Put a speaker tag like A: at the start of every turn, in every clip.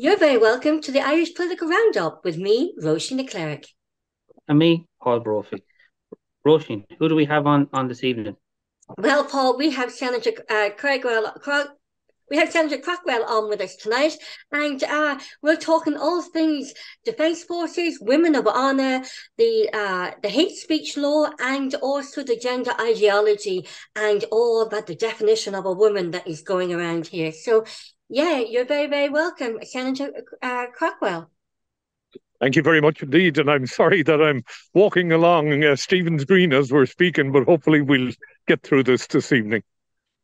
A: You're very welcome to the Irish Political Roundup with me, Roisin the Cleric.
B: And me, Paul Brophy. Roisin, who do we have on this evening?
A: Well, Paul, we have Senator Craughwell on with us tonight, and we're talking all things defence forces, women of honour, the hate speech law, and also the gender ideology, and all about the definition of a woman that is going around here. So, yeah, you're very, very welcome, Senator Craughwell.
C: Thank you very much indeed. And I'm sorry that I'm walking along Stephen's Green as we're speaking, but hopefully we'll get through this evening.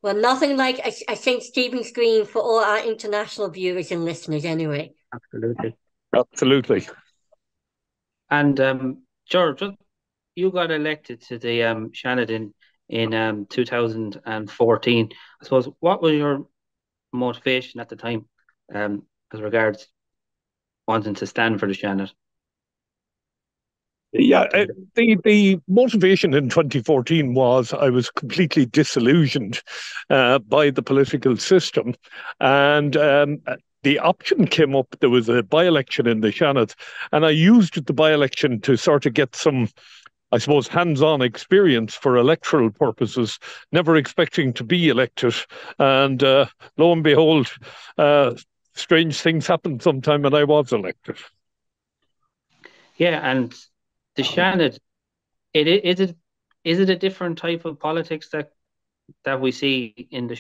A: Well, nothing like a St. Stephen's Green for all our international viewers and listeners, anyway.
B: Absolutely.
C: Absolutely.
B: And George, you got elected to the Seanad in 2014. I suppose, what was your motivation at the time as regards wanting to stand for the Seanad?
C: Yeah, the motivation in 2014 was I was completely disillusioned by the political system. And the option came up, there was a by-election in the Seanad, and I used the by-election to sort of get some, I suppose, hands-on experience for electoral purposes, never expecting to be elected. And lo and behold, strange things happened sometime and I was elected.
B: Yeah, and the Seanad, is it a different type of politics that we see in the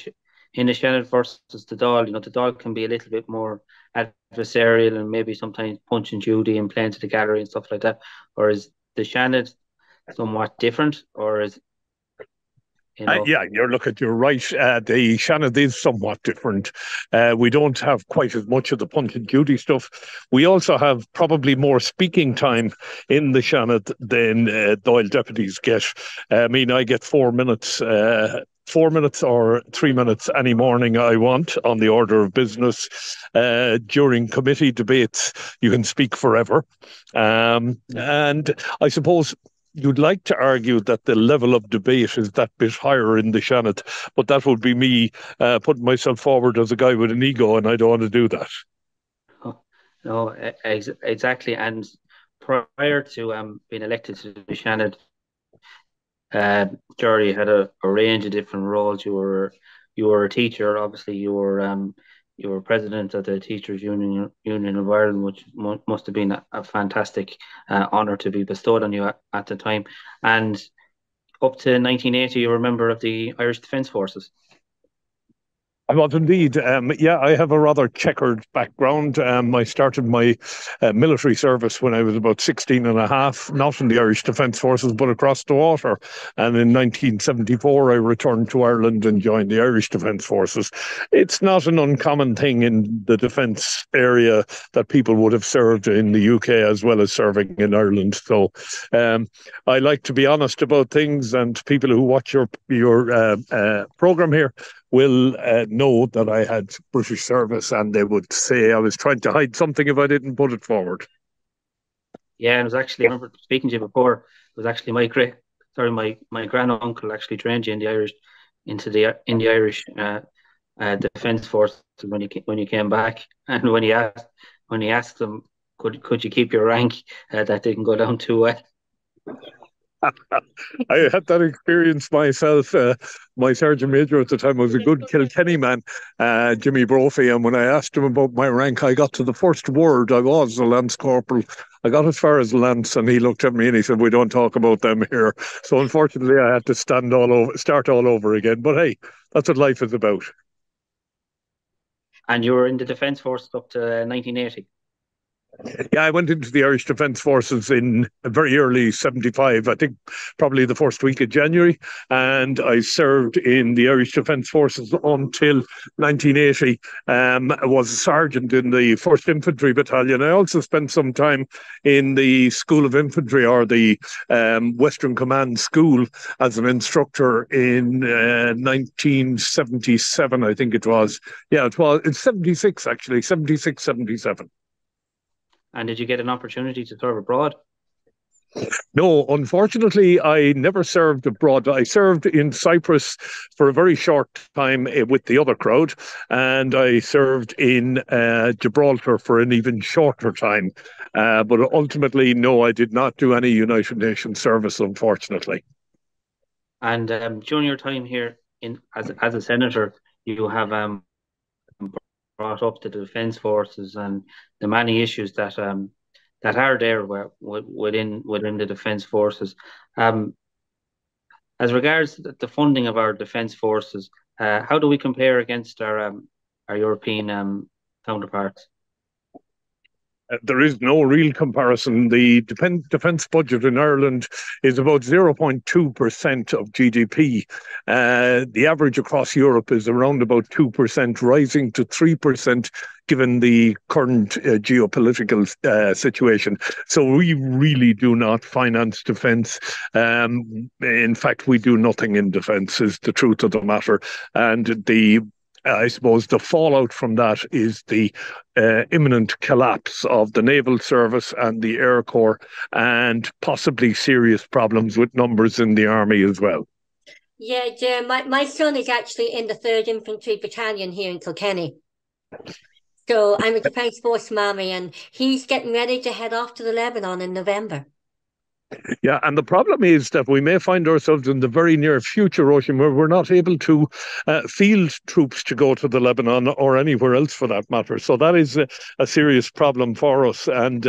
B: Seanad versus the Dáil? You know, the Dáil can be a little bit more adversarial and maybe sometimes Punch and Judy and playing to the gallery and stuff like that. Or is the Seanad somewhat different, or is
C: yeah, you're right. The Seanad is somewhat different. We don't have quite as much of the Punch and Judy stuff. We also have probably more speaking time in the Seanad than Dáil deputies get. I mean, I get 4 minutes. 4 minutes or 3 minutes any morning I want on the order of business. During committee debates, you can speak forever. And I suppose you'd like to argue that the level of debate is that bit higher in the Seanad, but that would be me putting myself forward as a guy with an ego, and I don't want to do that.
B: Oh, no, exactly. And prior to being elected to the Seanad, Gerard had a range of different roles. You were a teacher, obviously. You were president of the Teachers Union of Ireland, which must have been a fantastic honour to be bestowed on you at the time. And up to 1980, you were a member of the Irish Defence Forces.
C: I was indeed. Yeah, I have a rather checkered background. I started my military service when I was about 16 and a half, not in the Irish Defence Forces, but across the water. And in 1974, I returned to Ireland and joined the Irish Defence Forces. It's not an uncommon thing in the defence area that people would have served in the UK as well as serving in Ireland. So I like to be honest about things, and people who watch your programme here will know that I had British service, and they would say I was trying to hide something if I didn't put it forward.
B: Yeah, it was actually, I remember speaking to you before, it was actually my granduncle actually trained you in the Irish, in the Irish Defence Force when you came back, and when he asked them, could you keep your rank, that didn't go down too well.
C: I had that experience myself. My sergeant major at the time was a good Kilkenny man, Jimmy Brophy, and when I asked him about my rank, I got to the first word. I was a lance corporal. I got as far as lance, and he looked at me and he said, "We don't talk about them here." So unfortunately, I had to start all over again. But hey, that's what life is about.
B: And you were in the Defence Force up to 1980.
C: Yeah, I went into the Irish Defence Forces in very early 75, I think probably the first week of January, and I served in the Irish Defence Forces until 1980. I was a sergeant in the 1st Infantry Battalion. I also spent some time in the School of Infantry, or the Western Command School, as an instructor in 1977, I think it was. Yeah, it's 76 actually, 76, 77.
B: And did you get an opportunity to serve abroad?
C: No, unfortunately, I never served abroad. I served in Cyprus for a very short time with the other crowd, and I served in Gibraltar for an even shorter time. But ultimately, no, I did not do any United Nations service, unfortunately.
B: And during your time here as a senator, you have brought up the defence forces and the many issues that are there within the defence forces. As regards the funding of our defence forces, how do we compare against our European counterparts?
C: There is no real comparison. The defence budget in Ireland is about 0.2% of GDP. The average across Europe is around about 2%, rising to 3% given the current geopolitical situation. So we really do not finance defence. In fact, we do nothing in defence, is the truth of the matter. And I suppose the fallout from that is the imminent collapse of the naval service and the air corps, and possibly serious problems with numbers in the army as well.
A: Yeah, my son is actually in the 3rd Infantry Battalion here in Kilkenny. So I'm a Defence Force mammy, and he's getting ready to head off to the Lebanon in November.
C: Yeah, and the problem is that we may find ourselves in the very near future, Roisin, where we're not able to field troops to go to the Lebanon or anywhere else for that matter. So that is a serious problem for us. And,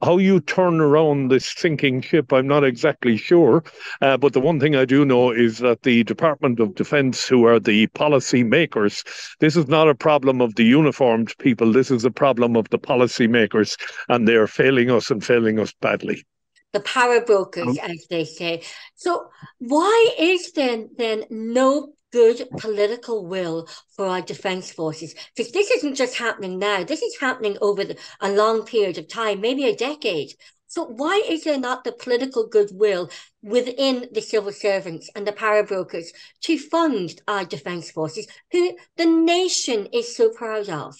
C: how you turn around this sinking ship, I'm not exactly sure. But the one thing I do know is that the Department of Defence, who are the policy makers, this is not a problem of the uniformed people. This is a problem of the policy makers, and they're failing us and failing us badly.
A: The power brokers, as they say. So why is there then no good political will for our defence forces? Because this isn't just happening now. This is happening over a long period of time, maybe a decade. So why is there not the political goodwill within the civil servants and the power brokers to fund our defence forces, who the nation is so proud of?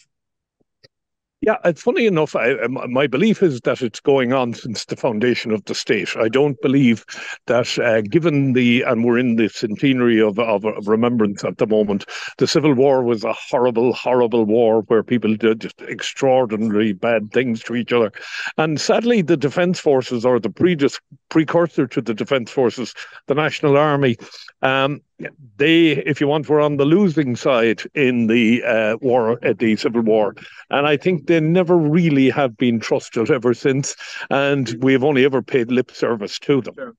C: Yeah, it's funny enough. My belief is that it's going on since the foundation of the state. I don't believe that, given and we're in the centenary of remembrance at the moment, the Civil War was a horrible, horrible war where people did extraordinarily bad things to each other. And sadly, the defence forces, or the precursor to the defence forces, the National Army, they, if you want, were on the losing side in the the Civil War. And I think they never really have been trusted ever since. And we've only ever paid lip service to them.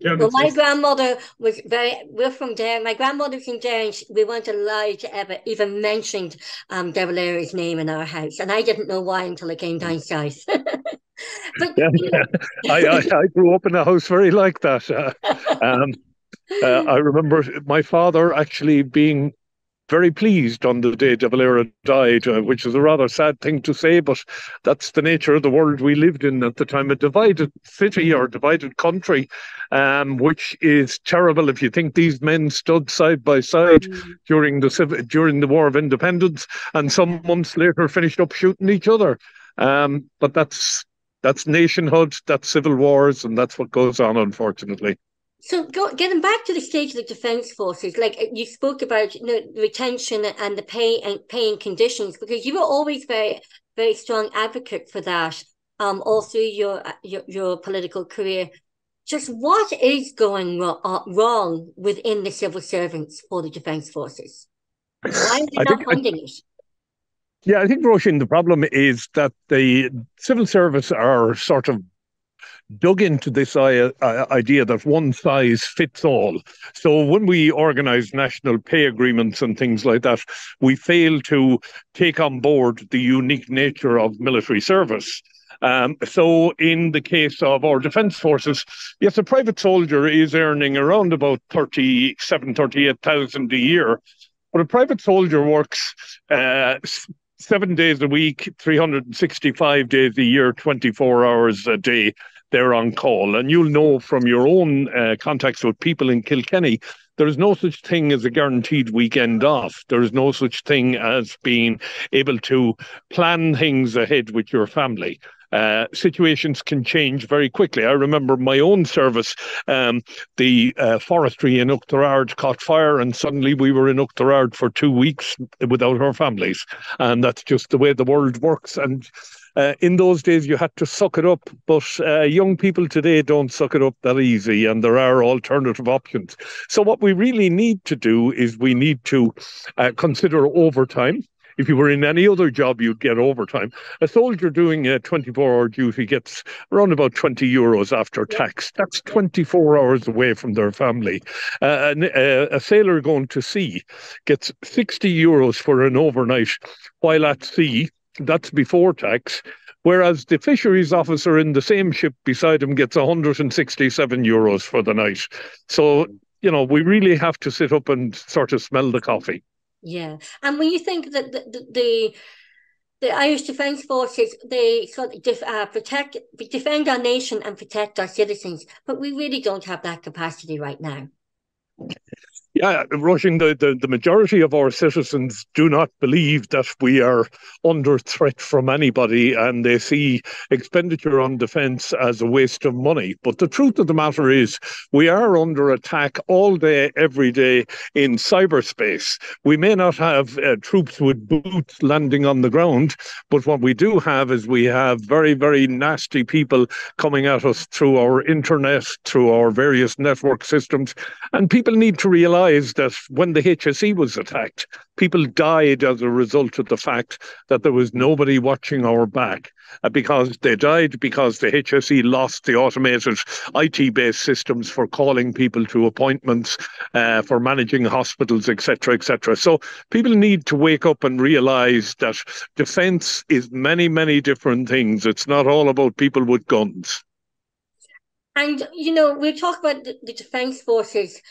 A: Well, my grandmother we're from there. My grandmother's from there, and we weren't allowed to ever even mention De name in our house. And I didn't know why until I came down south. But
C: I grew up in a house very like that. I remember my father actually being very pleased on the day De Valera died, which is a rather sad thing to say, but that's the nature of the world we lived in at the time. A divided city or divided country, which is terrible if you think these men stood side by side during the War of Independence, and some months later finished up shooting each other. But that's nationhood, that's civil wars, and that's what goes on, unfortunately.
A: So getting back to the state of the defence forces, like you spoke about, retention and the paying conditions, because you were always very, very strong advocate for that, all through your political career. Just what is going wrong within the civil servants for the defence forces? Why are they not funding it?
C: Yeah, I think, Roisin, the problem is that the civil service are sort of dug into this idea that one size fits all. So when we organise national pay agreements and things like that, we fail to take on board the unique nature of military service. So in the case of our defence forces, yes, a private soldier is earning around about 38,000 a year, but a private soldier works 7 days a week, 365 days a year, 24 hours a day. They're on call. And you'll know from your own contacts with people in Kilkenny, there is no such thing as a guaranteed weekend off. There is no such thing as being able to plan things ahead with your family. situations can change very quickly. I remember my own service, the forestry in Oughterard caught fire, and suddenly we were in Oughterard for 2 weeks without our families. And that's just the way the world works. And in those days, you had to suck it up, but young people today don't suck it up that easy, and there are alternative options. So what we really need to do is we need to consider overtime. If you were in any other job, you'd get overtime. A soldier doing a 24-hour duty gets around about €20 after tax. That's 24 hours away from their family. A sailor going to sea gets €60 for an overnight while at sea. That's before tax. Whereas the fisheries officer in the same ship beside him gets €167 for the night. So, we really have to sit up and sort of smell the coffee.
A: Yeah. And when you think that the Irish Defence Forces, they sort of defend our nation and protect our citizens, but we really don't have that capacity right now.
C: Yeah, Roisin, the majority of our citizens do not believe that we are under threat from anybody, and they see expenditure on defence as a waste of money. But the truth of the matter is we are under attack all day, every day in cyberspace. We may not have troops with boots landing on the ground, but what we do have is we have very, very nasty people coming at us through our internet, through our various network systems, and people need to realise that when the HSE was attacked, people died as a result of the fact that there was nobody watching our back. Because they died because the HSE lost the automated IT-based systems for calling people to appointments, for managing hospitals, etc., etc. So people need to wake up and realise that defence is many, many different things. It's not all about people with guns.
A: And, we talk about the Defence Forces.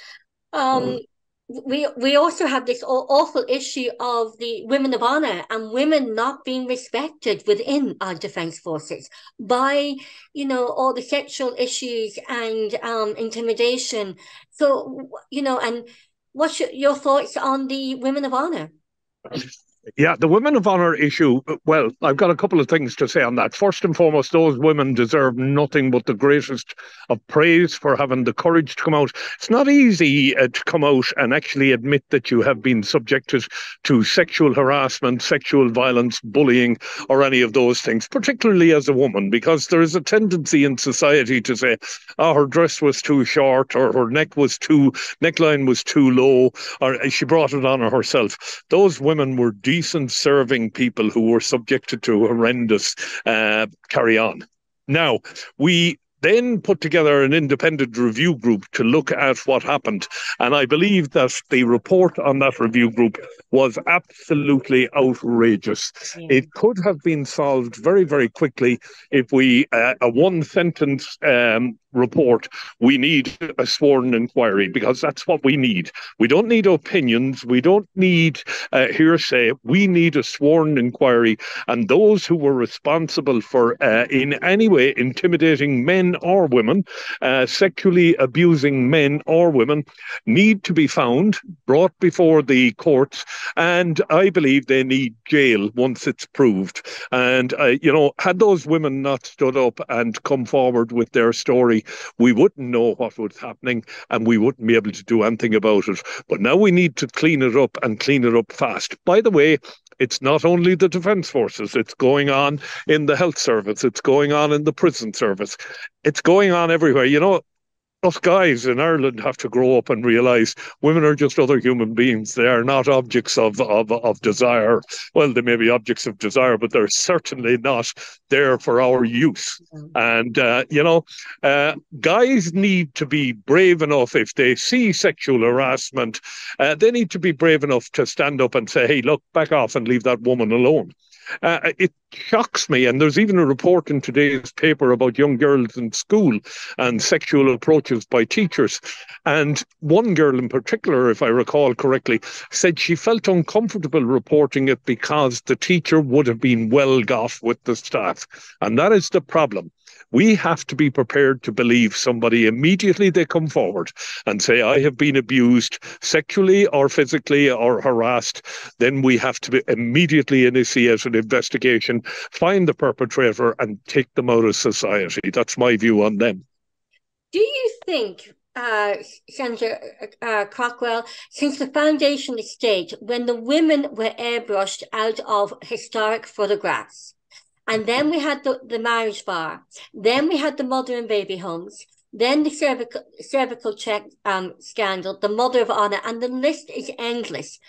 A: We also have this awful issue of the women of honour and women not being respected within our defence forces by, all the sexual issues and intimidation. So, and what's your thoughts on the women of honour?
C: Yeah, the women of honour issue, well, I've got a couple of things to say on that. First and foremost, those women deserve nothing but the greatest of praise for having the courage to come out. It's not easy to come out and actually admit that you have been subjected to sexual harassment, sexual violence, bullying, or any of those things, particularly as a woman, because there is a tendency in society to say, her dress was too short, or her neckline was too low, or she brought it on herself. Those women were decent serving people who were subjected to horrendous carry on. Now, we then put together an independent review group to look at what happened. And I believe that the report on that review group was absolutely outrageous. Yeah. It could have been solved very, very quickly if we, a one-sentence report, we need a sworn inquiry, because that's what we need. We don't need opinions. We don't need hearsay. We need a sworn inquiry. And those who were responsible for in any way intimidating men or women, sexually abusing men or women, need to be found, brought before the courts, and I believe they need jail once it's proved. And, had those women not stood up and come forward with their story, we wouldn't know what was happening and we wouldn't be able to do anything about it. But now we need to clean it up, and clean it up fast. By the way, it's not only the Defence Forces. It's going on in the health service. It's going on in the prison service. It's going on everywhere. Us guys in Ireland have to grow up and realise women are just other human beings. They are not objects of desire. Well, they may be objects of desire, but they're certainly not there for our use. And, guys need to be brave enough, if they see sexual harassment, they need to be brave enough to stand up and say, hey, look, back off and leave that woman alone. It shocks me, and there's even a report in today's paper about young girls in school and sexual approaches by teachers. And one girl in particular, if I recall correctly, said she felt uncomfortable reporting it because the teacher would have been well got with the staff. And that is the problem. We have to be prepared to believe somebody immediately they come forward and say, I have been abused sexually or physically or harassed. Then we have to immediately initiate an investigation, find the perpetrator and take them out of society. That's my view on them.
A: Do you think, Senator Craughwell, since the foundation estate, when the women were airbrushed out of historic photographs, and then we had the marriage bar, then we had the mother and baby homes, then the cervical check scandal, the mother of honor, and the list is endless.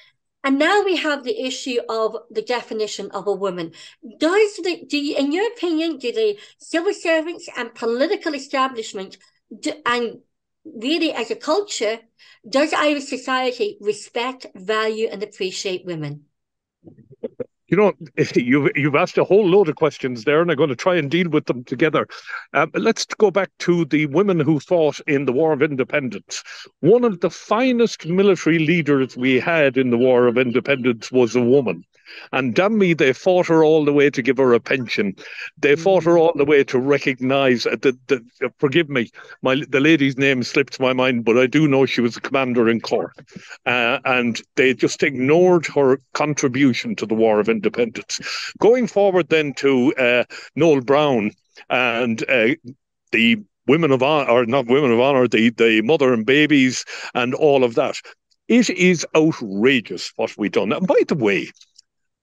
A: And now we have the issue of the definition of a woman. In your opinion, do the civil servants and political establishment and really as a culture, does Irish society respect, value and appreciate women?
C: You know, you've asked a whole load of questions there, and I'm going to try and deal with them together. Let's go back to the women who fought in the War of Independence. One of the finest military leaders we had in the War of Independence was a woman. And damn me, they fought her all the way to give her a pension. They fought her all the way to recognise, forgive me, the lady's name slipped my mind, but I do know she was a commander in Cork. And they just ignored her contribution to the War of Independence. Going forward then to Noel Brown and the women of honor, or not women of honor, the mother and babies and all of that. It is outrageous what we've done. And by the way,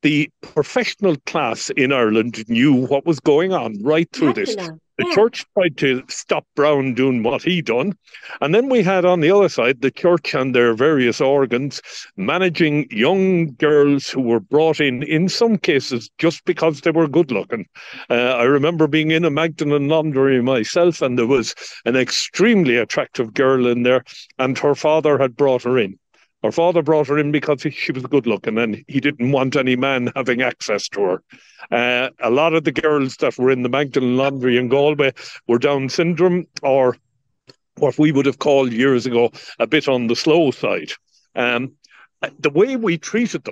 C: the professional class in Ireland knew what was going on right through this. The church tried to stop Brown doing what he done. And then we had on the other side, the church and their various organs managing young girls who were brought in some cases, just because they were good looking. I remember being in a Magdalen laundry myself, and there was an extremely attractive girl in there, and her father had brought her in. Her father brought her in because she was good looking and he didn't want any man having access to her. A lot of the girls that were in the Magdalen laundry in Galway were Down syndrome, or what we would have called years ago a bit on the slow side. The way we treated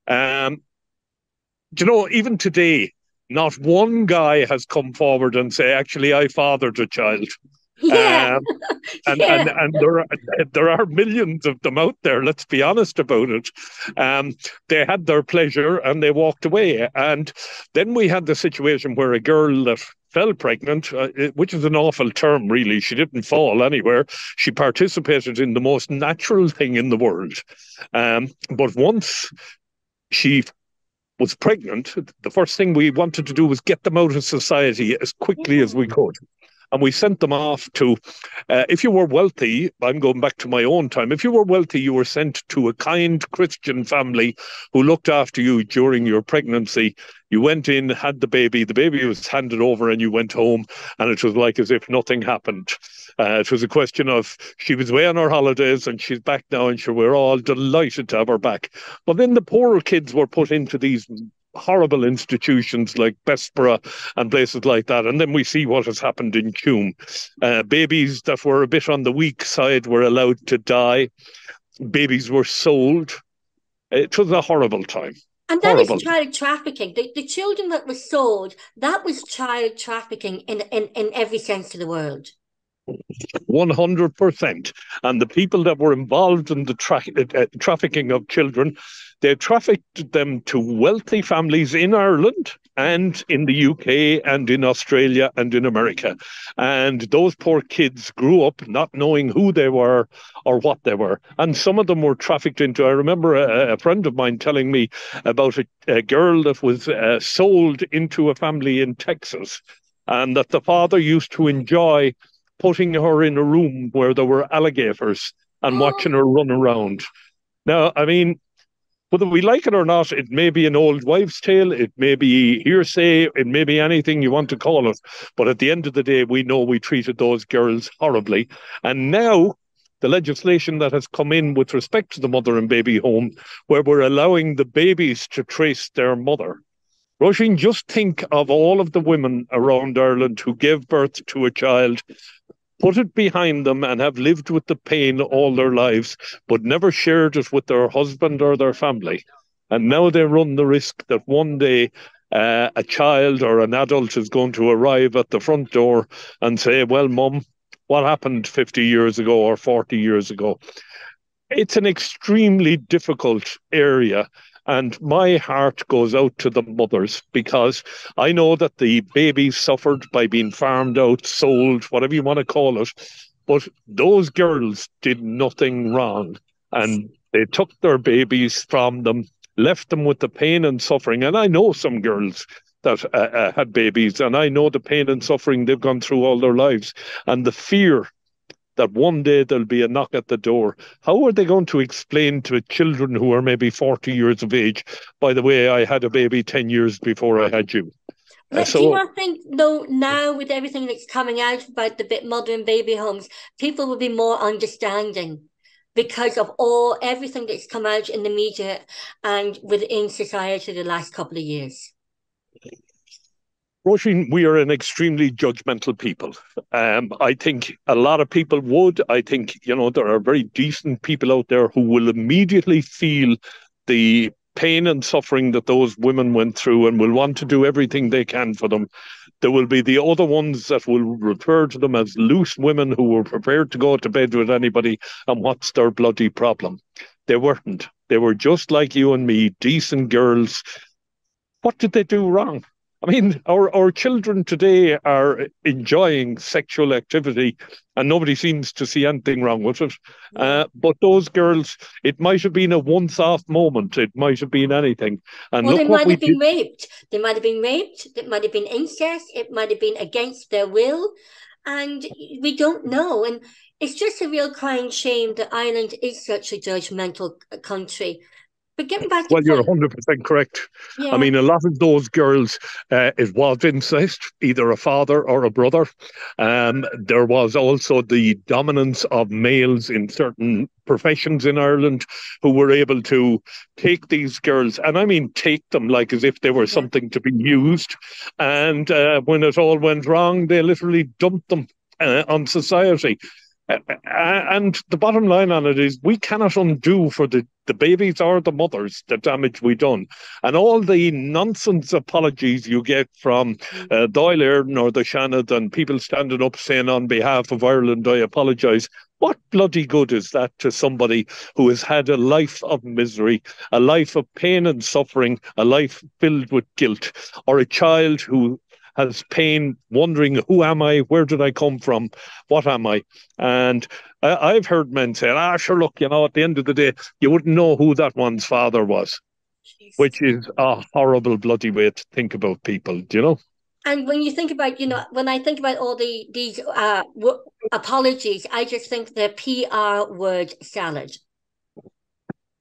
C: them, you know, even today, not one guy has come forward and say, actually, I fathered a child.
A: Yeah.
C: And there are millions of them out there, let's be honest about it. They had their pleasure and they walked away. And then we had the situation where a girl that fell pregnant, which is an awful term, really. She didn't fall anywhere. She participated in the most natural thing in the world. But once she was pregnant, the first thing we wanted to do was get them out of society as quickly as we could. And we sent them off to, if you were wealthy, I'm going back to my own time, if you were wealthy, you were sent to a kind Christian family who looked after you during your pregnancy. You went in, had the baby was handed over and you went home, and it was like as if nothing happened. It was a question of, she was away on her holidays and she's back now, and sure, we're all delighted to have her back. But then the poorer kids were put into these horrible institutions like Bessborough and places like that. And then we see what has happened in Clune. Babies that were a bit on the weak side were allowed to die. Babies were sold. It was a horrible time.
A: And that is child trafficking. The children that were sold, that was child trafficking in every sense of the word.
C: 100%. And the people that were involved in the trafficking of children, they trafficked them to wealthy families in Ireland and in the UK and in Australia and in America. And those poor kids grew up not knowing who they were or what they were. And some of them were trafficked into, I remember a friend of mine telling me about a girl that was sold into a family in Texas, and that the father used to enjoy putting her in a room where there were alligators and watching her run around. Now, I mean, whether we like it or not, it may be an old wives' tale, it may be hearsay, it may be anything you want to call it. But at the end of the day, we know we treated those girls horribly. And now the legislation that has come in with respect to the mother and baby home, where we're allowing the babies to trace their mother. Roisin, just think of all of the women around Ireland who gave birth to a child, put it behind them and have lived with the pain all their lives, but never shared it with their husband or their family. And now they run the risk that one day a child or an adult is going to arrive at the front door and say, well, Mum, what happened 50 years ago or 40 years ago? It's an extremely difficult area. And my heart goes out to the mothers, because I know that the babies suffered by being farmed out, sold, whatever you want to call it. But those girls did nothing wrong. And they took their babies from them, left them with the pain and suffering. And I know some girls that had babies, and I know the pain and suffering they've gone through all their lives, and the fear that one day there'll be a knock at the door. How are they going to explain to children who are maybe 40 years of age, by the way, I had a baby 10 years before I had you?
A: Do you not think, though, now with everything that's coming out about the modern baby homes, people will be more understanding because of everything that's come out in the media and within society the last couple of years?
C: Roisin, we are an extremely judgmental people. I think a lot of people would. I think, there are very decent people out there who will immediately feel the pain and suffering that those women went through and will want to do everything they can for them. There will be the other ones that will refer to them as loose women who were prepared to go to bed with anybody, and what's their bloody problem? They weren't. They were just like you and me, decent girls. What did they do wrong? I mean, our children today are enjoying sexual activity, and nobody seems to see anything wrong with it. But those girls, it might have been a once-off moment. It might have been anything. And
A: well,
C: look,
A: they might have been raped. They might have been raped. It might have been incest. It might have been against their will. And we don't know. And it's just a real crying shame that Ireland is such a judgmental country. But getting back to
C: you're 100% correct. Yeah. I mean, a lot of those girls, it was incest, either a father or a brother. There was also the dominance of males in certain professions in Ireland who were able to take these girls, and I mean take them like as if they were something to be used. And when it all went wrong, they literally dumped them on society. And the bottom line on it is we cannot undo for the babies or the mothers the damage we done. And all the nonsense apologies you get from Dáil Éireann or the Seanad and people standing up saying on behalf of Ireland, I apologise. What bloody good is that to somebody who has had a life of misery, a life of pain and suffering, a life filled with guilt, or a child who has pain, wondering, who am I? Where did I come from? What am I? And I've heard men say, sure, look, at the end of the day, you wouldn't know who that one's father was, which is a horrible bloody way to think about people, do you know?
A: And when you think about, when I think about all these apologies, I just think the PR word salad.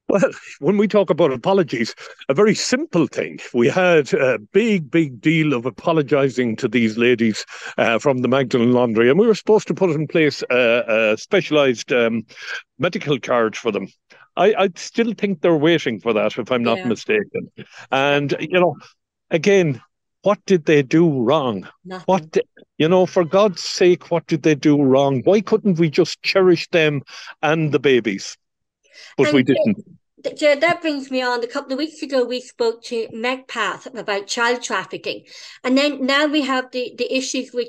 C: Well, when we talk about apologies, a very simple thing. We had a big deal of apologising to these ladies from the Magdalen Laundry, and we were supposed to put in place a specialised medical card for them. I still think they're waiting for that, if I'm not mistaken. And, again, what did they do wrong?
A: Nothing.
C: For God's sake, what did they do wrong? Why couldn't we just cherish them and the babies? But we didn't.
A: That brings me on. A couple of weeks ago, we spoke to Meg Path about child trafficking. And then now we have the issues with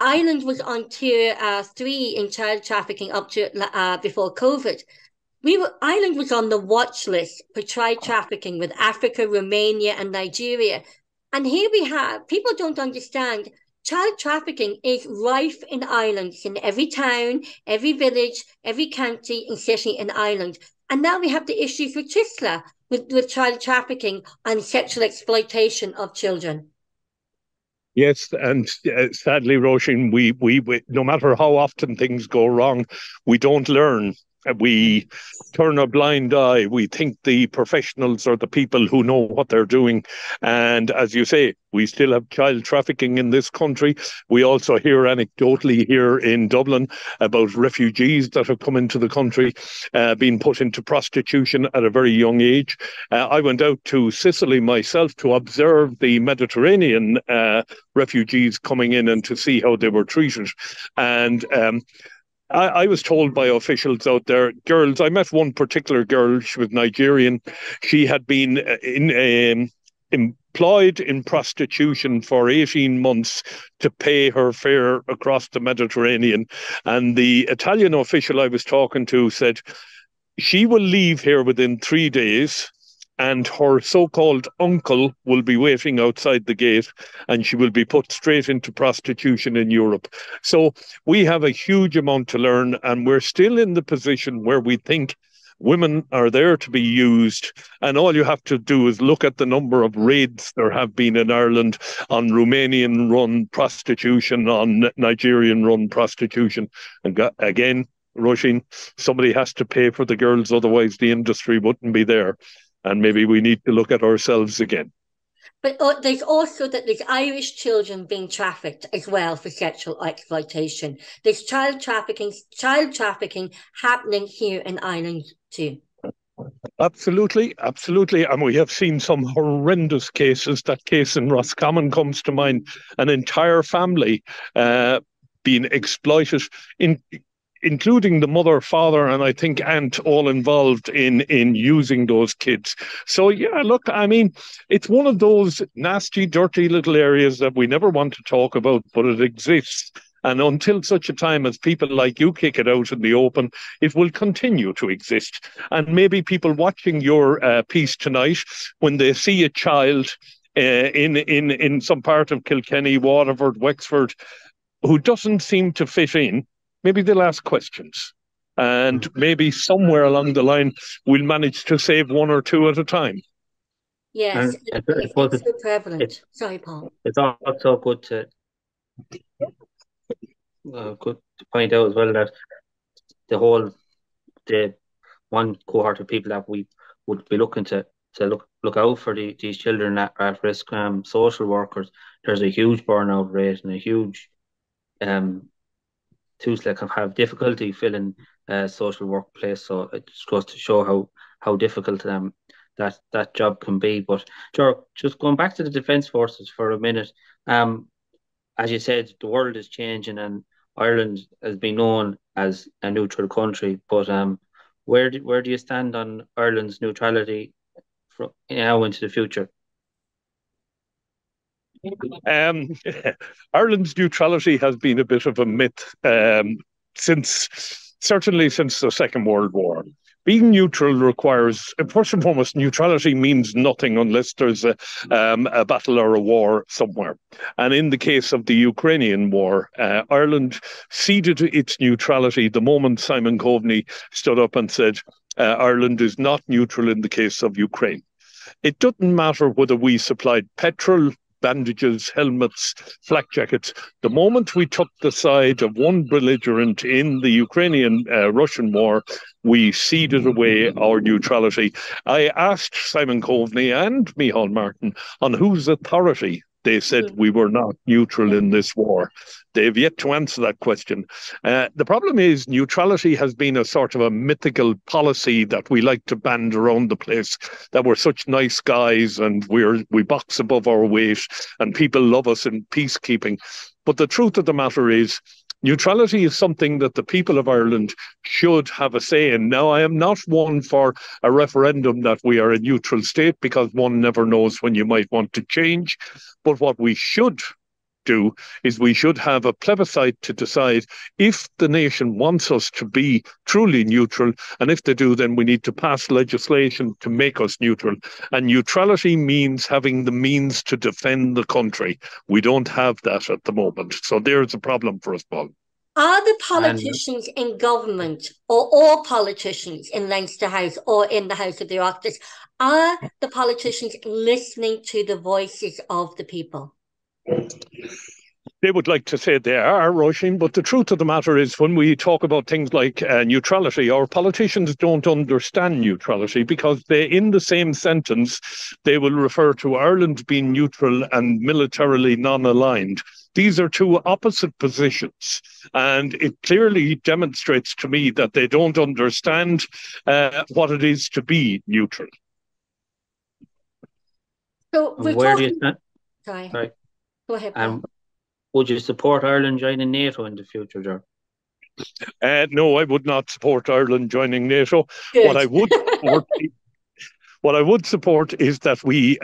A: Ireland was on tier 3 in child trafficking up to before COVID. Ireland was on the watch list for child trafficking with Africa, Romania, and Nigeria. And here we have, people don't understand, child trafficking is rife in Ireland. It's in every town, every village, every county and city in Ireland. And now we have the issues with Chleirigh, with child trafficking and sexual exploitation of children.
C: Yes, and sadly, Roisin, we no matter how often things go wrong, we don't learn. We turn a blind eye. We think the professionals are the people who know what they're doing. And as you say, we still have child trafficking in this country. We also hear anecdotally here in Dublin about refugees that have come into the country, being put into prostitution at a very young age. I went out to Sicily myself to observe the Mediterranean refugees coming in and to see how they were treated. And I was told by officials out there, girls, I met one particular girl, she was Nigerian. She had been in employed in prostitution for 18 months to pay her fare across the Mediterranean. And the Italian official I was talking to said she will leave here within 3 days, and her so-called uncle will be waiting outside the gate, and she will be put straight into prostitution in Europe. So we have a huge amount to learn, and we're still in the position where we think women are there to be used, and all you have to do is look at the number of raids there have been in Ireland on Romanian-run prostitution, on Nigerian-run prostitution. And again, Roisin, somebody has to pay for the girls, otherwise the industry wouldn't be there. And maybe we need to look at ourselves again.
A: But there's also that there's Irish children being trafficked as well for sexual exploitation. There's child trafficking happening here in Ireland too.
C: Absolutely, absolutely. And we have seen some horrendous cases. That case in Roscommon comes to mind, an entire family being exploited, including the mother, father, and I think aunt, all involved in using those kids. So, yeah, look, I mean, it's one of those nasty, dirty little areas that we never want to talk about, but it exists. And until such a time as people like you kick it out in the open, it will continue to exist. And maybe people watching your piece tonight, when they see a child in some part of Kilkenny, Waterford, Wexford, who doesn't seem to fit in, maybe they'll ask questions. And maybe somewhere along the line, we'll manage to save one or two at a time.
A: Yes, it's so prevalent. Sorry, Paul.
B: It's also good to point out as well that the one cohort of people that we would be looking to look out for these children at risk, social workers. There's a huge burnout rate and a huge that can have difficulty filling social workplace. So it just goes to show how difficult that job can be. But Gerard, just going back to the Defence Forces for a minute, as you said, the world is changing and Ireland has been known as a neutral country. But where do you stand on Ireland's neutrality from now into the future?
C: Ireland's neutrality has been a bit of a myth certainly since the Second World War. Being neutral requires, first and foremost, neutrality means nothing unless there's a battle or a war somewhere. And in the case of the Ukrainian war, Ireland ceded its neutrality the moment Simon Coveney stood up and said, Ireland is not neutral in the case of Ukraine. It doesn't matter whether we supplied petrol, bandages, helmets, flak jackets. The moment we took the side of one belligerent in the Ukrainian-Russian war, we ceded away our neutrality. I asked Simon Coveney and Micheál Martin on whose authority they said we were not neutral in this war. They've yet to answer that question. The problem is neutrality has been a sort of a mythical policy that we like to band around the place, that we're such nice guys and we box above our weight and people love us in peacekeeping. But the truth of the matter is neutrality is something that the people of Ireland should have a say in. Now, I am not one for a referendum that we are a neutral state, because one never knows when you might want to change. But what we should do is we should have a plebiscite to decide if the nation wants us to be truly neutral, and if they do, then we need to pass legislation to make us neutral. And neutrality means having the means to defend the country. We don't have that at the moment, so there's a problem for us, Paul.
A: Are the politicians in government, or all politicians in Leinster House or in the House of the Oireachtas, are the politicians listening to the voices of the people?
C: They would like to say they are, Roisin, but the truth of the matter is when we talk about things like neutrality, our politicians don't understand neutrality, because in the same sentence, they will refer to Ireland being neutral and militarily non-aligned. These are two opposite positions, and it clearly demonstrates to me that they don't understand what it is to be neutral.
A: So
B: where do you stand?
A: Sorry. Go ahead, Paul.
B: Would you support Ireland joining NATO in the future, Gerard?
C: No, I would not support Ireland joining NATO.
A: Good.
C: What I would support What I would support is that we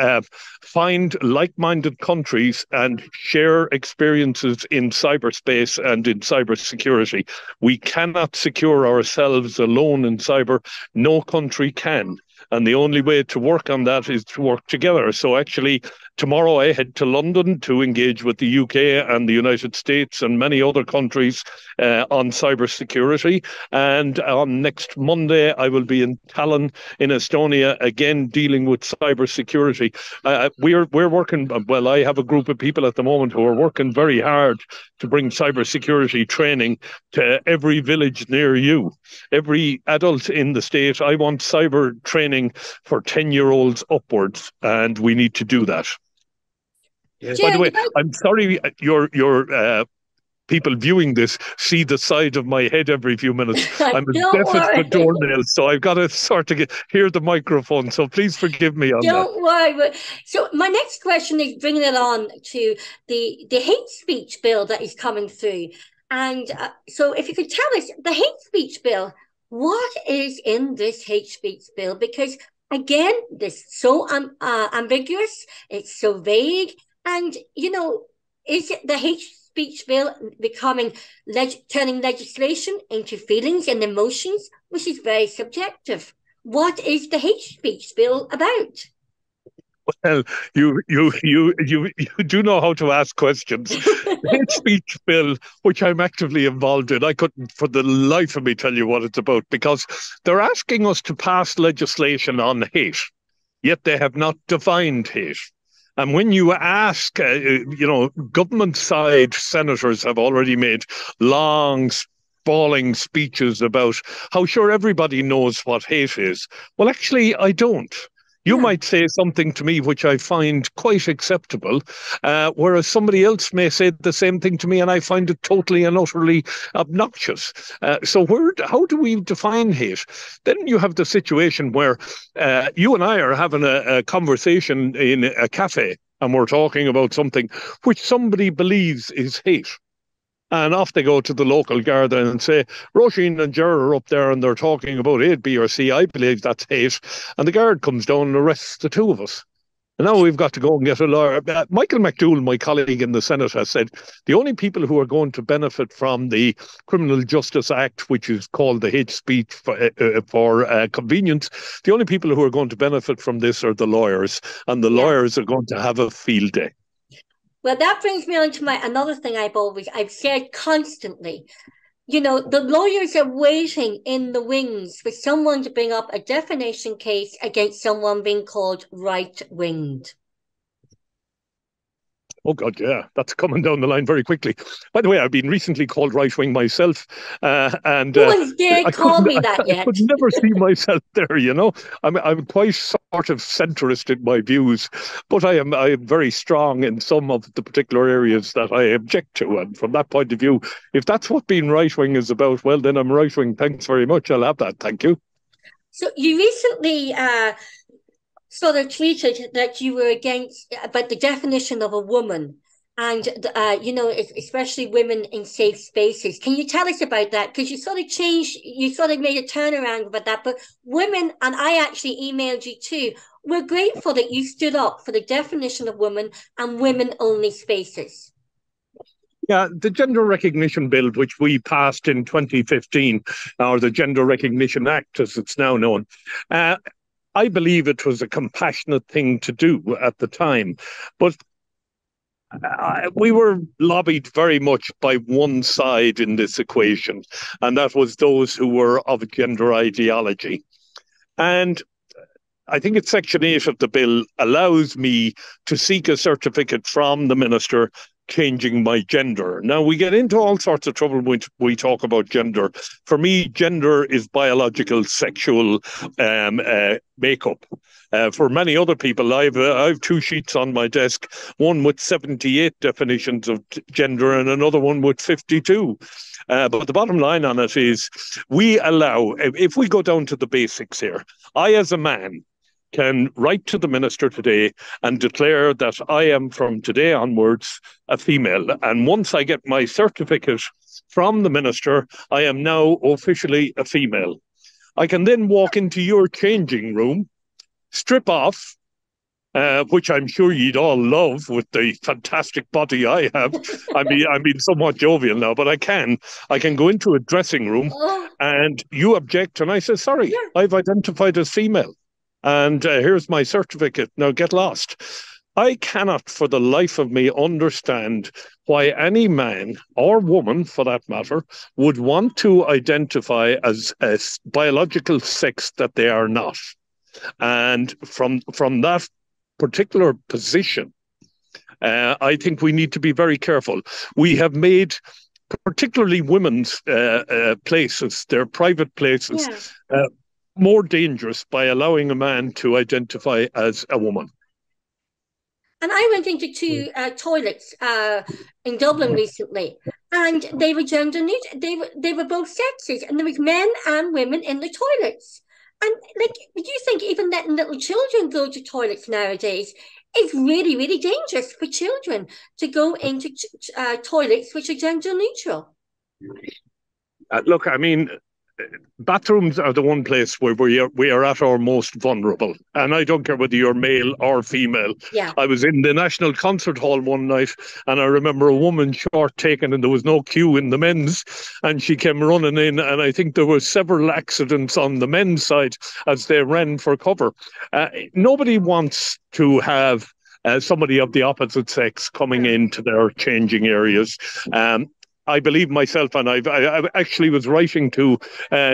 C: find like-minded countries and share experiences in cyberspace and in cybersecurity. We cannot secure ourselves alone in cyber. No country can. And the only way to work on that is to work together. So actually, tomorrow I head to London to engage with the UK and the United States and many other countries on cybersecurity. And on next Monday, I will be in Tallinn in Estonia, again, dealing with cybersecurity. We're working, well, I have a group of people at the moment who are working very hard to bring cybersecurity training to every village near you. Every adult in the state, I want cyber training for 10-year-olds upwards, and we need to do that. Yeah. By the way, I'm sorry your people viewing this see the side of my head every few minutes. I'm as deaf as the doornail, so I've got to sort of hear the microphone. So please forgive me on that.
A: Don't worry. So my next question is bringing it on to the hate speech bill that is coming through. And so if you could tell us, the hate speech bill, what is in this hate speech bill? Because again, this is so ambiguous, it's so vague. And, you know, is it the hate speech bill becoming turning legislation into feelings and emotions, which is very subjective? What is the hate speech bill about?
C: Well, you do know how to ask questions. The hate speech bill, which I'm actively involved in, I couldn't for the life of me tell you what it's about, because they're asking us to pass legislation on hate, yet they have not defined hate. And when you ask, government side senators have already made long, sprawling speeches about how sure everybody knows what hate is. Well, actually, I don't. You might say something to me which I find quite acceptable, whereas somebody else may say the same thing to me and I find it totally and utterly obnoxious. So how do we define hate? Then you have the situation where you and I are having a conversation in a cafe and we're talking about something which somebody believes is hate. And off they go to the local Garda and say, Roisin and Gerard are up there and they're talking about A, B or C. I believe that's hate. And the guard comes down and arrests the two of us. And now we've got to go and get a lawyer. Michael McDougall, my colleague in the Senate, has said the only people who are going to benefit from the Criminal Justice Act, which is called the hate speech for convenience, the only people who are going to benefit from this are the lawyers. And the lawyers are going to have a field day.
A: Well, that brings me on to another thing I've said constantly. You know, the lawyers are waiting in the wings for someone to bring up a defamation case against someone being called right-winged.
C: Oh, God, yeah. That's coming down the line very quickly. By the way, I've been recently called right-wing myself. And
A: no one's dared call me that yet.
C: I could never see myself there, you know. I'm quite sort of centrist in my views, but I am very strong in some of the particular areas that I object to. And from that point of view, if that's what being right-wing is about, well, then I'm right-wing. Thanks very much. I'll have that. Thank you.
A: So you recently sort of tweeted that you were against about the definition of a woman and, especially women in safe spaces. Can you tell us about that? Because you sort of made a turnaround about that. But women, and I actually emailed you too, we're grateful that you stood up for the definition of woman and women-only spaces.
C: Yeah, the Gender Recognition Bill, which we passed in 2015, or the Gender Recognition Act, as it's now known, I believe it was a compassionate thing to do at the time, but we were lobbied very much by one side in this equation, and that was those who were of gender ideology. And I think it's Section 8 of the bill allows me to seek a certificate from the minister changing my gender. Now, we get into all sorts of trouble when we talk about gender. For me, gender is biological, sexual makeup. For many other people, I have two sheets on my desk, one with 78 definitions of gender and another one with 52. But the bottom line on it is we allow, if we go down to the basics here, I as a man can write to the minister today and declare that I am from today onwards a female. And once I get my certificate from the minister, I am now officially a female. I can then walk into your changing room strip off, which I'm sure you'd all love with the fantastic body I have. I'm being somewhat jovial now, but I can go into a dressing room and you object, and I say, sorry, I've identified as female, and here's my certificate. Now get lost. I cannot for the life of me understand why any man or woman, for that matter, would want to identify as a biological sex that they are not. And from that particular position, I think we need to be very careful. We have made particularly women's places, their private places, more dangerous by allowing a man to identify as a woman.
A: And I went into two toilets in Dublin recently, and they were gender neutral. They were both sexes, and there was men and women in the toilets. And like, do you think even letting little children go to toilets nowadays is really, really dangerous for children to go into toilets which are gender neutral?
C: Look, I mean, bathrooms are the one place where we are at our most vulnerable. And I don't care whether you're male or female.
A: Yeah.
C: I was in the National Concert Hall one night, and I remember a woman short taken, and there was no queue in the men's, and she came running in, and I think there were several accidents on the men's side as they ran for cover. Nobody wants to have somebody of the opposite sex coming into their changing areas. I believe myself, and I actually was writing to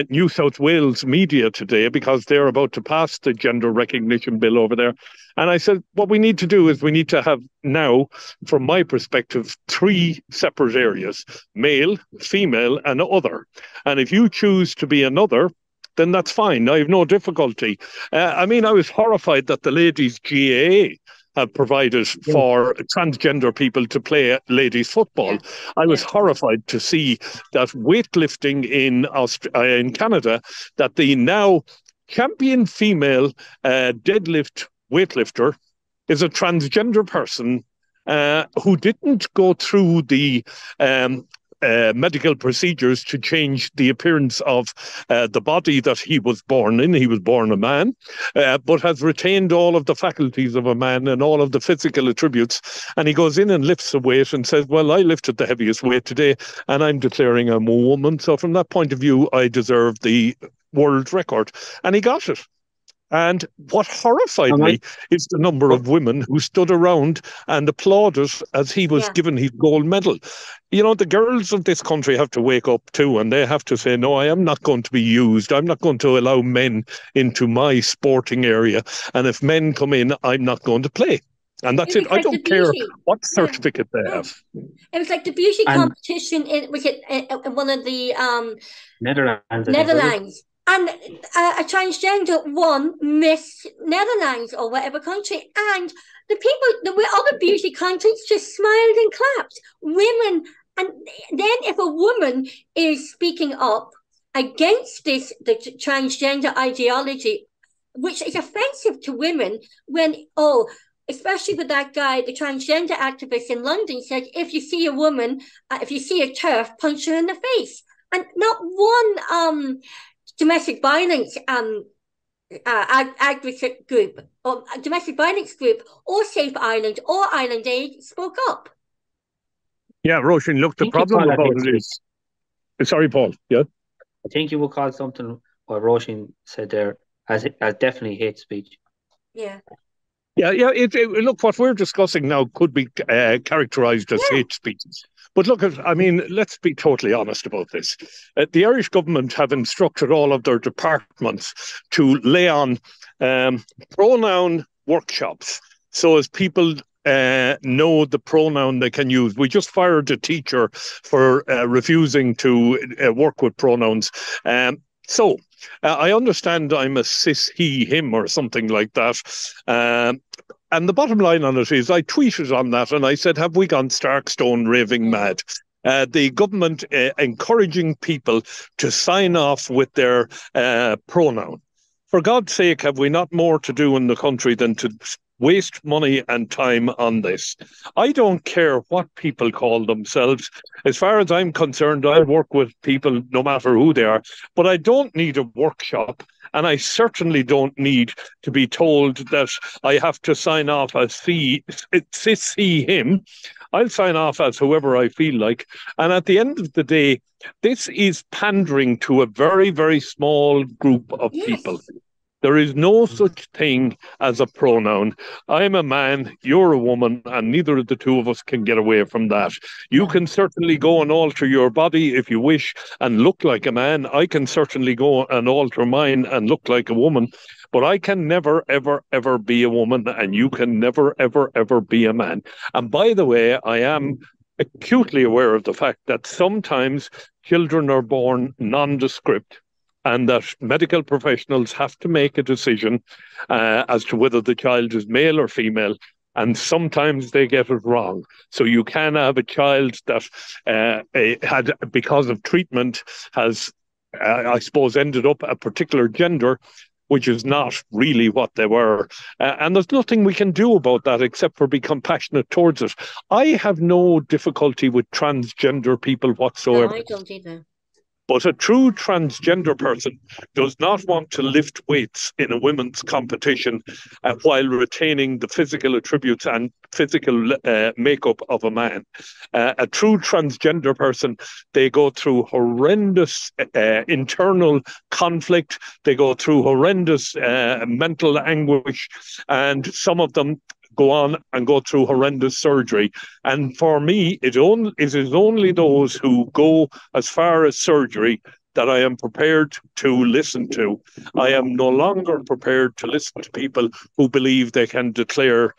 C: New South Wales media today because they're about to pass the gender recognition bill over there. And I said, what we need to do is we need to have now, from my perspective, 3 separate areas: male, female, and other. And if you choose to be another, then that's fine. I have no difficulty. I mean, I was horrified that the ladies' GAA have provided for transgender people to play ladies' football. I was horrified to see that weightlifting in Canada, that the now champion female deadlift weightlifter is a transgender person who didn't go through the medical procedures to change the appearance of the body that he was born in. He was born a man, but has retained all of the faculties of a man and all of the physical attributes. And he goes in and lifts a weight and says, well, I lifted the heaviest weight today and I'm declaring I'm a woman. So from that point of view, I deserve the world record. And he got it. And what horrified me is the number of women who stood around and applauded as he was given his gold medal. You know, the girls of this country have to wake up too, and they have to say, no, I am not going to be used. I'm not going to allow men into my sporting area. And if men come in, I'm not going to play. And that's it. I don't care what certificate they have.
A: It was like the beauty competition in one of the Netherlands. And a transgender won Miss Netherlands or whatever country. And the people, the other beauty contents just smiled and clapped. Women. And then if a woman is speaking up against the transgender ideology, which is offensive to women, especially with that guy, the transgender activist in London said, if you see a woman, if you see a TERF, punch her in the face. And not one domestic violence advocate group or domestic violence group or Safe Island or Island Aid spoke up.
C: Yeah, Roisin, look, the problem about it is... Sorry, Paul, yeah?
B: I think you will call something what Roisin said there as definitely hate speech.
A: Yeah.
C: Yeah. Look, what we're discussing now could be characterised as hate speech. But look, I mean, let's be totally honest about this. The Irish government have instructed all of their departments to lay on pronoun workshops so as people know the pronoun they can use. We just fired a teacher for refusing to work with pronouns. So I understand I'm a cis, he, him, or something like that. And the bottom line on it is I tweeted on that and I said, have we gone stark stone raving mad? The government encouraging people to sign off with their pronoun. For God's sake, have we not more to do in the country than to waste money and time on this? I don't care what people call themselves. As far as I'm concerned, I'll work with people no matter who they are, but I don't need a workshop And I certainly don't need to be told that I have to sign off as cis he, him. I'll sign off as whoever I feel like. And at the end of the day, this is pandering to a very, very small group of people. There is no such thing as a pronoun. I'm a man, you're a woman, and neither of the two of us can get away from that. You can certainly go and alter your body if you wish and look like a man. I can certainly go and alter mine and look like a woman. But I can never, ever, ever be a woman, and you can never, ever, ever be a man. And by the way, I am acutely aware of the fact that sometimes children are born nondescript, and that medical professionals have to make a decision as to whether the child is male or female, and sometimes they get it wrong. So you can have a child that had, because of treatment, has, I suppose, ended up a particular gender, which is not really what they were. And there's nothing we can do about that except for be compassionate towards it. I have no difficulty with transgender people whatsoever.
A: No, I don't either.
C: But a true transgender person does not want to lift weights in a women's competition while retaining the physical attributes and physical makeup of a man. A true transgender person, they go through horrendous internal conflict. They go through horrendous mental anguish, and some of them go on and go through horrendous surgery. And for me, it is only those who go as far as surgery that I am prepared to listen to. I am no longer prepared to listen to people who believe they can declare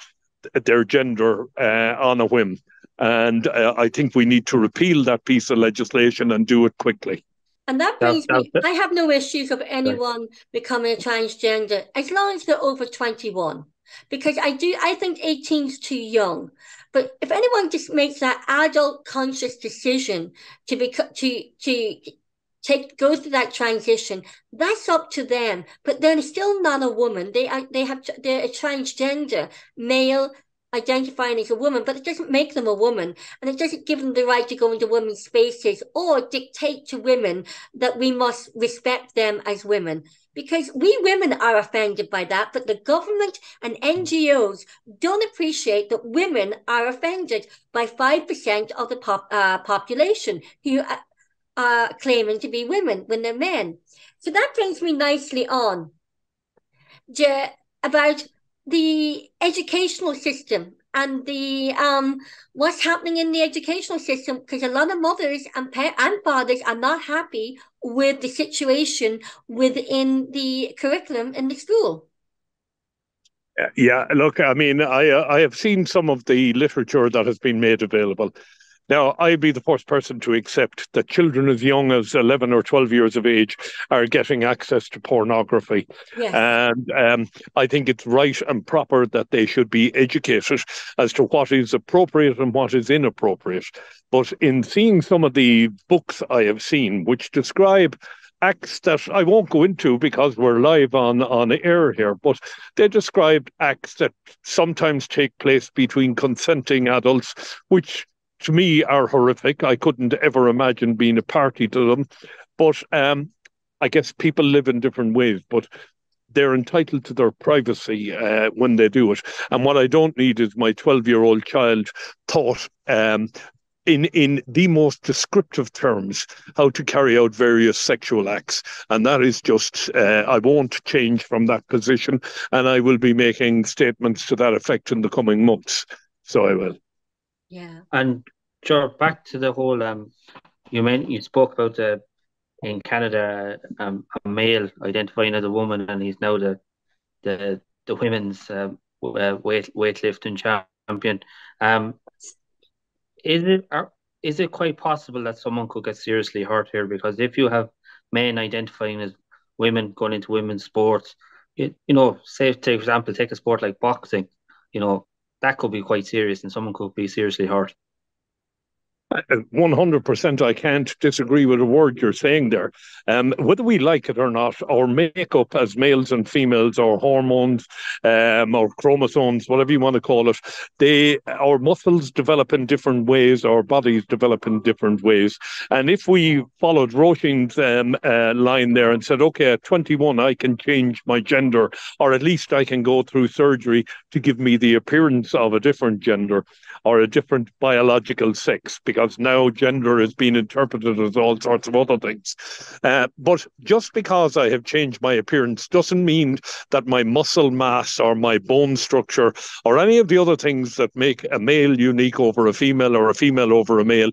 C: their gender on a whim. And I think we need to repeal that piece of legislation and do it quickly.
A: And that brings me, I have no issues of anyone becoming a transgender as long as they're over 21. Because I think 18 is too young. But if anyone just makes that adult conscious decision to go through that transition, that's up to them. But they're still not a woman. They're a transgender male identifying as a woman, but it doesn't make them a woman, and it doesn't give them the right to go into women's spaces or dictate to women that we must respect them as women. Because we women are offended by that, but the government and NGOs don't appreciate that women are offended by 5% of the population who are claiming to be women when they're men. So that brings me nicely on about the educational system and the what's happening in the educational system, because a lot of mothers and fathers are not happy with the situation within the curriculum in the school.
C: Yeah, look, I mean, I have seen some of the literature that has been made available. Now, I'd be the first person to accept that children as young as 11 or 12 years of age are getting access to pornography.
A: Yes.
C: And I think it's right and proper that they should be educated as to what is appropriate and what is inappropriate. But in seeing some of the books I have seen, which describe acts that I won't go into because we're live on air here, but they describe acts that sometimes take place between consenting adults, which to me are horrific. I couldn't ever imagine being a party to them. But I guess people live in different ways, but they're entitled to their privacy when they do it. And what I don't need is my 12-year-old child taught in the most descriptive terms how to carry out various sexual acts. And that is just, I won't change from that position, and I will be making statements to that effect in the coming months. So I will.
A: Yeah.
B: And sure, back to the whole you spoke about in Canada a male identifying as a woman, and he's now the women's weightlifting champion. Is it quite possible that someone could get seriously hurt here? Because if you have men identifying as women going into women's sports, say, for example, take a sport like boxing, that could be quite serious and someone could be seriously hurt.
C: 100%, I can't disagree with a word you're saying there. Whether we like it or not, our makeup as males and females, our hormones, our chromosomes, whatever you want to call it, our muscles develop in different ways, our bodies develop in different ways. And if we followed Roisin's line there and said, okay, at 21, I can change my gender, or at least I can go through surgery to give me the appearance of a different gender or a different biological sex, because now gender is being interpreted as all sorts of other things. But just because I have changed my appearance doesn't mean that my muscle mass or my bone structure or any of the other things that make a male unique over a female or a female over a male,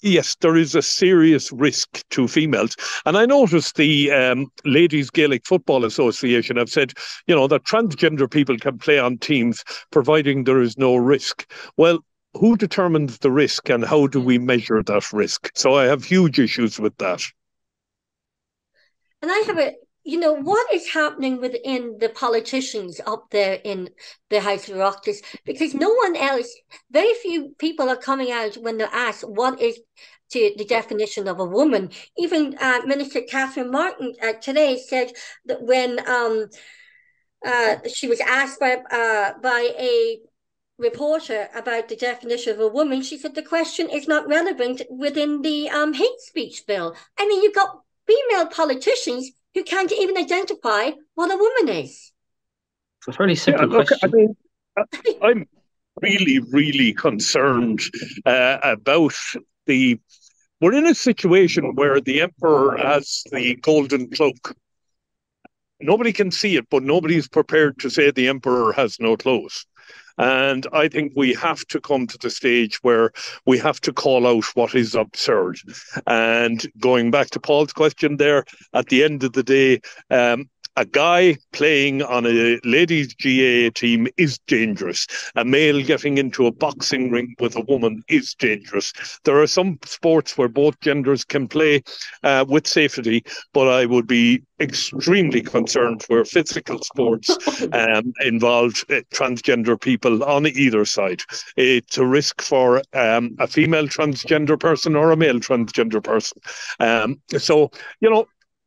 C: yes, there is a serious risk to females. And I noticed the Ladies Gaelic Football Association have said, that transgender people can play on teams providing there is no risk. Well, who determines the risk and how do we measure that risk? So I have huge issues with that.
A: And I have what is happening within the politicians up there in the House of Oireachtas? Because no one else, very few people are coming out when they're asked what is the definition of a woman. Even Minister Catherine Martin today said that when she was asked by a reporter about the definition of a woman, she said the question is not relevant within the hate speech bill. I mean, you've got female politicians who can't even identify what a woman is.
B: It's a fairly simple question.
C: I mean, I'm really, really concerned about we're in a situation where the emperor has the golden cloak. Nobody can see it, but nobody's prepared to say the emperor has no clothes. And I think we have to come to the stage where we have to call out what is absurd. And going back to Paul's question there, at the end of the day, a guy playing on a ladies' GAA team is dangerous. A male getting into a boxing ring with a woman is dangerous. There are some sports where both genders can play with safety, but I would be extremely concerned where physical sports involve transgender people on either side. It's a risk for a female transgender person or a male transgender person. So,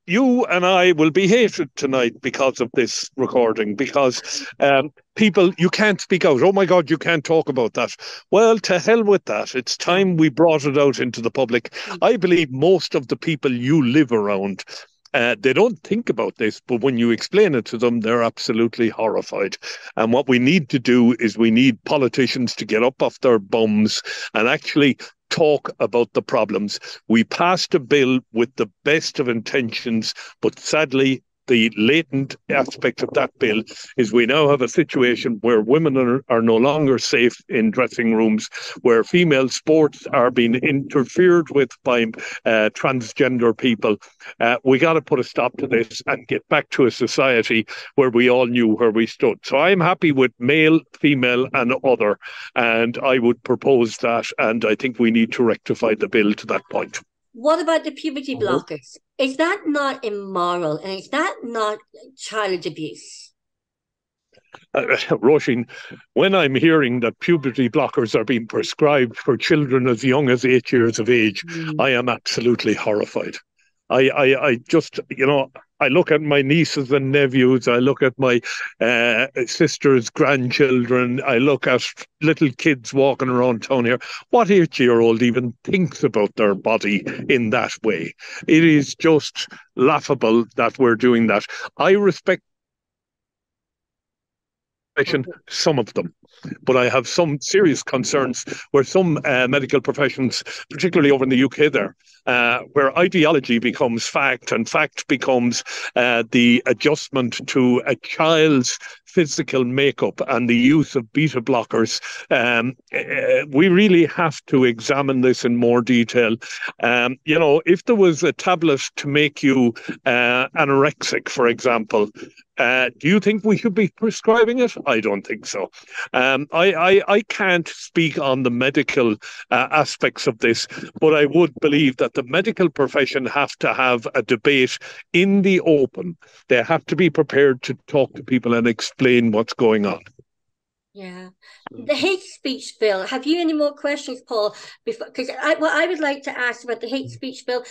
C: you and I will be hated tonight because of this recording, because people, you can't speak out. Oh my God, you can't talk about that. Well, to hell with that. It's time we brought it out into the public. I believe most of the people you live around, they don't think about this, but when you explain it to them, they're absolutely horrified. And what we need to do is we need politicians to get up off their bums and actually talk about the problems. We passed a bill with the best of intentions, but sadly, the latent aspect of that bill is we now have a situation where women are no longer safe in dressing rooms, where female sports are being interfered with by transgender people. We got to put a stop to this and get back to a society where we all knew where we stood. So I'm happy with male, female and other, and I would propose that, and I think we need to rectify the bill to that point.
A: What about the puberty blockers? Is that not immoral, and is that not child abuse?
C: Roisin, when I'm hearing that puberty blockers are being prescribed for children as young as 8 years of age, I am absolutely horrified. I just, I look at my nieces and nephews, I look at my sister's grandchildren, I look at little kids walking around town here. What 8-year-old even thinks about their body in that way? It is just laughable that we're doing that. I respect some of them, but I have some serious concerns where some medical professions, particularly over in the UK there, where ideology becomes fact and fact becomes the adjustment to a child's physical makeup and the use of beta blockers. We really have to examine this in more detail. If there was a tablet to make you anorexic, for example, do you think we should be prescribing it? I don't think so. I can't speak on the medical aspects of this, but I would believe that the medical profession have to have a debate in the open. They have to be prepared to talk to people and explain what's going on.
A: Yeah. The hate speech bill. Have you any more questions, Paul? Before, because what I would like to ask about the hate speech bill,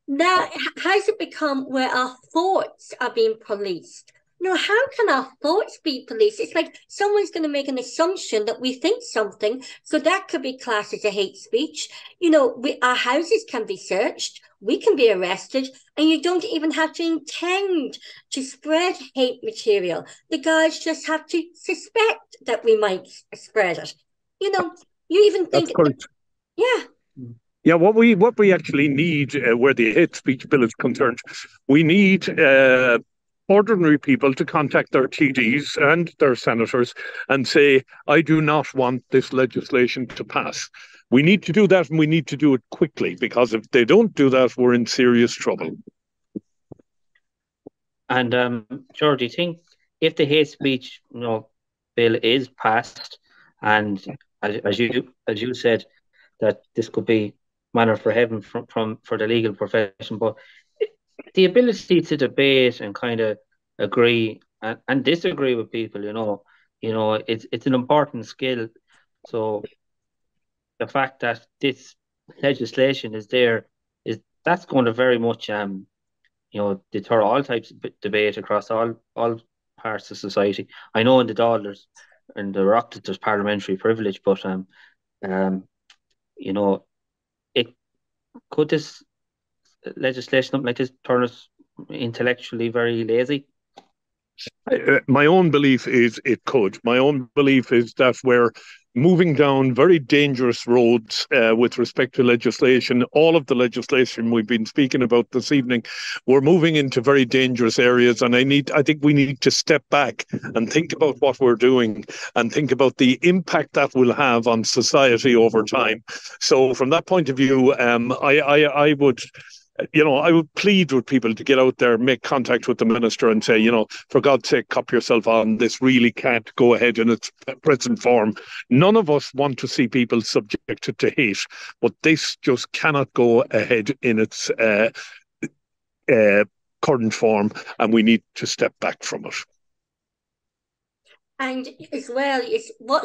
A: now has it become where our thoughts are being policed? No, how can our thoughts be policed? It's like someone's going to make an assumption that we think something, so that could be classed as a hate speech. Our houses can be searched, we can be arrested, and you don't even have to intend to spread hate material. The guards just have to suspect that we might spread it. You even think, yeah.
C: Yeah, what we actually need, where the hate speech bill is concerned, we need ordinary people to contact their TDs and their senators and say, I do not want this legislation to pass. We need to do that, and we need to do it quickly, because if they don't do that, we're in serious trouble.
B: And George, do you think if the hate speech bill is passed, and as you said, that this could be manna for heaven for the legal profession, but the ability to debate and kind of agree and disagree with people, it's an important skill. So the fact that this legislation is there that's going to very much deter all types of debate across all parts of society. I know in the Dáil and the Rock there's parliamentary privilege, but it could this legislation, something like this, turn us intellectually very lazy?
C: My own belief is it could. My own belief is that we're moving down very dangerous roads with respect to legislation. All of the legislation we've been speaking about this evening, we're moving into very dangerous areas, and I think we need to step back and think about what we're doing and think about the impact that will have on society over time. So from that point of view, I would plead with people to get out there, make contact with the minister and say, for God's sake, cop yourself on. This really can't go ahead in its present form. None of us want to see people subjected to hate, but this just cannot go ahead in its current form, and we need to step back from it.
A: And as well,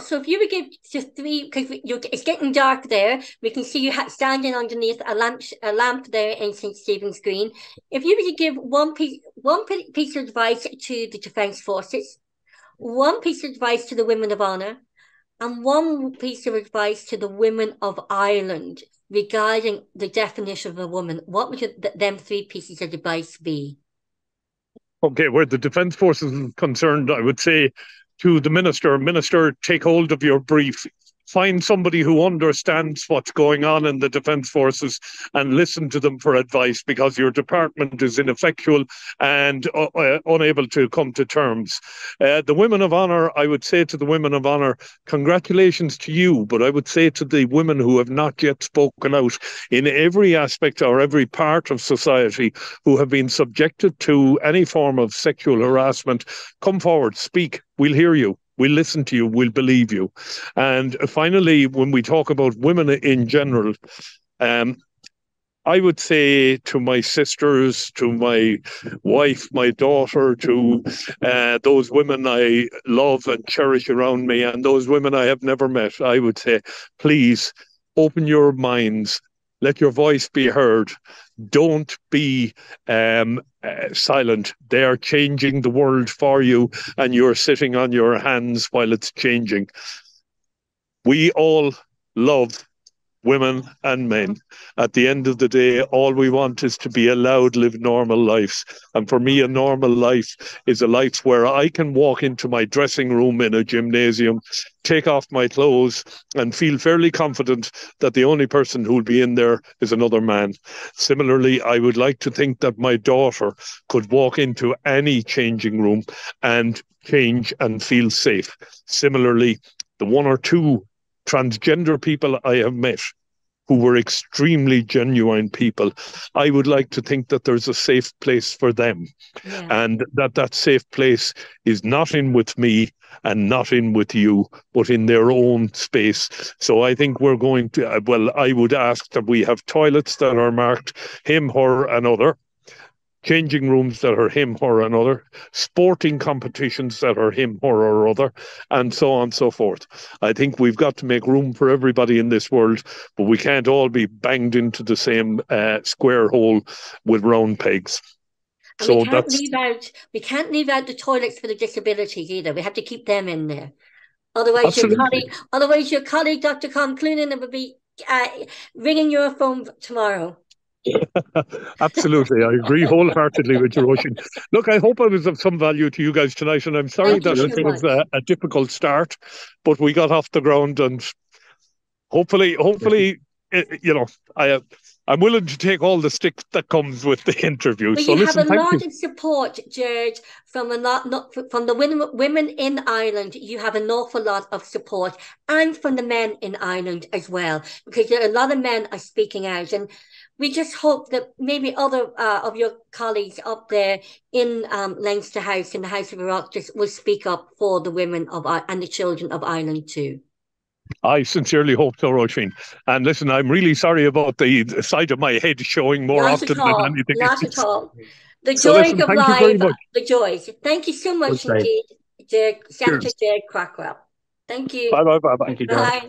A: so if you would give just three, because it's getting dark there, we can see you standing underneath a lamp there in St. Stephen's Green. If you were to give one piece of advice to the Defence Forces, one piece of advice to the Women of Honour, and one piece of advice to the women of Ireland regarding the definition of a woman, what would them three pieces of advice be?
C: Okay, where the Defence Forces is concerned, I would say to the Minister, take hold of your brief. Find somebody who understands what's going on in the Defence Forces and listen to them for advice, because your department is ineffectual and unable to come to terms. The Women of Honour, I would say to the Women of Honour, congratulations to you, but I would say to the women who have not yet spoken out in every aspect or every part of society who have been subjected to any form of sexual harassment, come forward, speak, we'll hear you. We'll listen to you, we'll believe you. And finally, when we talk about women in general, I would say to my sisters, to my wife, my daughter, to those women I love and cherish around me, and those women I have never met, I would say, please open your minds, let your voice be heard. Don't be silent. They are changing the world for you, and you're sitting on your hands while it's changing. We all love women and men. At the end of the day, all we want is to be allowed to live normal lives. And for me, a normal life is a life where I can walk into my dressing room in a gymnasium, take off my clothes, and feel fairly confident that the only person who will be in there is another man. Similarly, I would like to think that my daughter could walk into any changing room and change and feel safe. Similarly, the one or two transgender people I have met who were extremely genuine people, I would like to think that there's a safe place for them. Yeah. And that safe place is not in with me and not in with you, but in their own space. So I think we're going to, I would ask that we have toilets that are marked him, her, and other. changing rooms that are him, her, and other, sporting competitions that are him, her, or other, and so on and so forth. I think we've got to make room for everybody in this world, but we can't all be banged into the same square hole with round pegs.
A: And so we can't leave out the toilets for the disabilities either. We have to keep them in there. Otherwise, your colleague, Dr. Clune, will be ringing your phone tomorrow.
C: Absolutely, I agree wholeheartedly with you, Roisin. Look, I hope I was of some value to you guys tonight, and I'm sorry that it was a difficult start, but we got off the ground, and hopefully, you know, I'm willing to take all the stick that comes with the interview.
A: But so you have a lot of support, Gerard, from the women in Ireland. You have an awful lot of support, and from the men in Ireland as well, because a lot of men are speaking out, and we just hope that maybe other of your colleagues up there in Leinster House, in the House of Oireachtas, will speak up for the women and the children of Ireland too.
C: I sincerely hope so, Roisin. And listen, I'm really sorry about the side of my head showing more often than anything.
A: Not at all. The joys of life, the joys. Thank you so much indeed, Senator Gerard Craughwell. Thank you.
C: Bye.
B: Thank you, Gerard.
A: Bye.